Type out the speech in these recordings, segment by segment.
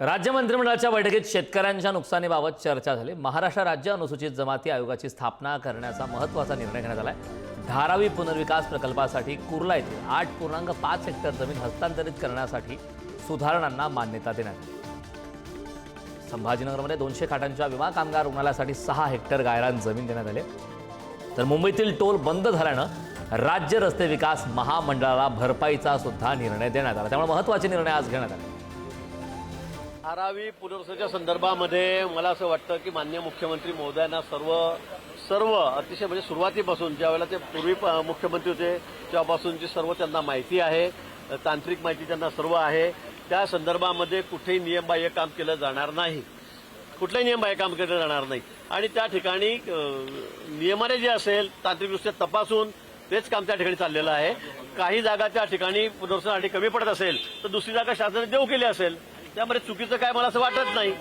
राज्य मंत्रिमंडळाच्या बैठकीत शेतकऱ्यांच्या नुकसानीबाबत चर्चा झाली। महाराष्ट्र राज्य अनुसूचित जमाती आयोगाची स्थापना करण्याचा महत्त्वाचा निर्णय घेण्यात आलाय। धारावी पुनर्विकास प्रकल्पासाठी कुर्ला येथे 8.5 हेक्टर जमीन हस्तांतरित करण्यासाठी सुधारणांना मान्यता देण्यात आली। संभाजीनगरमध्ये 200 खाटांच्या विमा कामगार रुग्णालयासाठी 6 हेक्टर गायरान जमीन देण्यात आली। तर मुंबईतील टोल बंद झाल्यानं राज्य रस्ते विकास महामंडळाला भरपाईचा सुद्धा निर्णय देण्यात आला। त्यामुळे महत्त्वाचे निर्णय आज घेण्यात आले। धारावी पुनर्वसनाच्या संदर्भामध्ये मला असं वाटतं की माननीय मुख्यमंत्री महोदयांना सर्व अतिशय म्हणजे सुरुवातीपासून ज्यावेळेला ते पूर्वी मुख्यमंत्री होते तेव्हापासूनची सर्व त्यांना माहिती आहे, तांत्रिक माहिती त्यांना सर्व आहे। त्या संदर्भामध्ये कुठेही नियमबाह्य काम केलं जाणार नाही, कुठलंही नियमबाह्य काम केलं जाणार नाही आणि त्या ठिकाणी नियमाने जे असेल तांत्रिकदृष्ट्या तपासून तेच काम त्या ठिकाणी चाललेलं आहे। काही जागा त्या ठिकाणी पुनर्वसनासाठी कमी पडत असेल तर दुसरी जागा शासनाने देऊ केली असेल, त्यामुळे चुकीचं काय मला असं वाटत नाही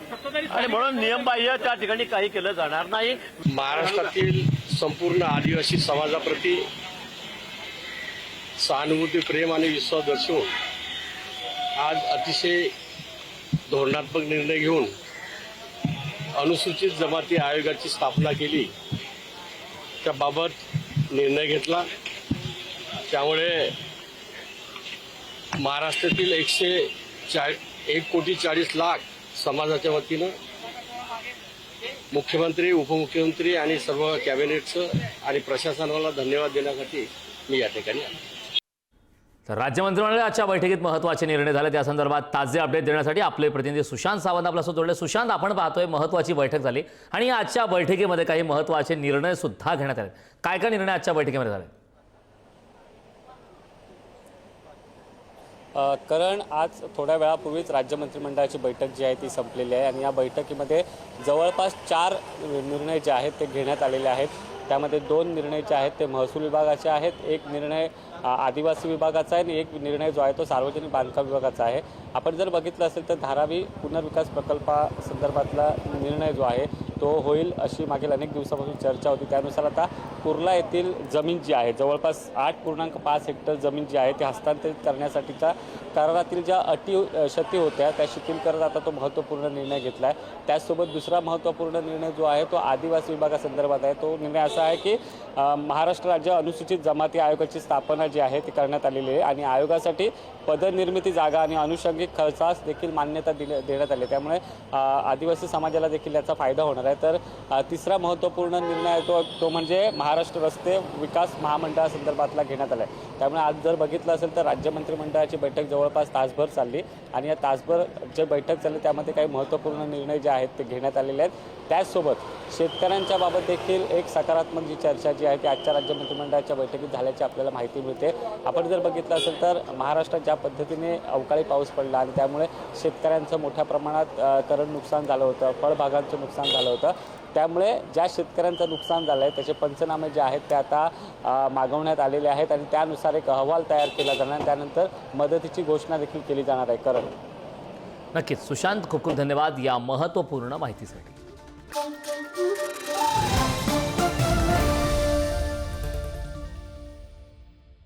आणि म्हणून नियमबाह्य त्या ठिकाणी काही केलं जाणार नाही। महाराष्ट्रातील संपूर्ण आदिवासी समाजाप्रती सहानुभूती, प्रेम आणि विश्वास दर्शवून आज अतिशय धोरणात्मक निर्णय घेऊन अनुसूचित जमाती आयोगाची स्थापना केली, त्याबाबत निर्णय घेतला। त्यामुळे महाराष्ट्रातील 1,40,00,000 समाजाच्या वतीनं मुख्यमंत्री, उपमुख्यमंत्री आणि सर्व कॅबिनेटचं आणि प्रशासनाला धन्यवाद देण्यासाठी मी या ठिकाणी आलो। तर राज्य मंत्रिमंडळाच्या बैठकीत महत्त्वाचे निर्णय झाले, त्या संदर्भात ताजे अपडेट देण्यासाठी आपले प्रतिनिधी सुशांत सावंत आपल्यासोबत जोडले। सुशांत, आपण पाहतोय महत्त्वाची बैठक झाली आणि आजच्या बैठकीमध्ये काही महत्त्वाचे निर्णय सुद्धा घेण्यात आले। काय काय निर्णय आजच्या बैठकीमध्ये झाले? कारण आज थोड्या वेळापूर्वीच राज्य मंत्रिमंडळाची बैठक जी आहे ती संपलेली आहे आणि या बैठकीमध्ये जवळपास 4 निर्णय जे आहेत ते घेण्यात आलेले आहेत। त्यामध्ये 2 निर्णय जे आहेत ते महसूल विभागाचे आहेत, एक निर्णय आदिवासी विभागाचा आहे आणि एक निर्णय जो आहे तो सार्वजनिक बांधकाम विभागाचा आहे। आपण जर बघितलं असेल तर धारावी पुनर्विकास प्रकल्पासंदर्भातला निर्णय जो आहे तो होईल अशी मागील अनेक दिवसापासून चर्चा होती। त्यानुसार आता कुर्ला येथील जमीन जी आहे जवळपास 8.5 हेक्टर जमीन जी आहे ती हस्तांतरित करण्यासाठीच्या करारातील ज्या अटी शर्ती होत्या त्या शिथिल करत आता तो महत्त्वपूर्ण निर्णय घेतला आहे। त्याचसोबत दुसरा महत्त्वपूर्ण निर्णय जो आहे तो आदिवासी विभागासंदर्भात आहे। तो निर्णय असा आहे की महाराष्ट्र राज्य अनुसूचित जमाती आयोगाची स्थापना जी आहे ती करण्यात आलेली आहे आणि आयोगासाठी पदनिर्मिती जागा आणि अनुषंगिक खर्चास देखील मान्यता देण्यात आली। त्यामुळे आदिवासी समाजाला देखील याचा फायदा होणार आहे। तर तिसरा महत्त्वपूर्ण निर्णय तो म्हणजे महाराष्ट्र रस्ते विकास महामंडळासंदर्भातला घेण्यात आला आहे। त्यामुळे आज जर बघितलं असेल तर राज्य मंत्रिमंडळाची बैठक जवळपास तासभर चालली आणि या तासभर जे बैठक चालली त्यामध्ये काही महत्त्वपूर्ण निर्णय जे आहेत ते घेण्यात आलेले आहेत। त्याचसोबत शेतकऱ्यांच्या बाबत देखील एक सकारात्मक जी चर्चा जी आहे ती आजच्या राज्य मंत्रिमंडळाच्या बैठकीत झाल्याची आपल्याला माहिती मिळते। आपण जर बघितलं असेल तर महाराष्ट्रात ज्या पद्धतीने अवकाळी पाऊस पडला आणि त्यामुळे शेतकऱ्यांचं मोठ्या प्रमाणात करड नुकसान झालं होतं, फळबागांचं नुकसान झालं होतं। त्यामुळे ज्या शेतकऱ्यांचं नुकसान झालं आहे त्याचे पंचनामे जे आहेत ते आता मागवण्यात आलेले आहेत आणि त्यानुसार एक अहवाल तयार केला जाणार, त्यानंतर मदतीची घोषणा देखील केली जाणार आहे। करण, नक्कीच सुशांत, खूप खूप धन्यवाद या महत्त्वपूर्ण माहितीसाठी।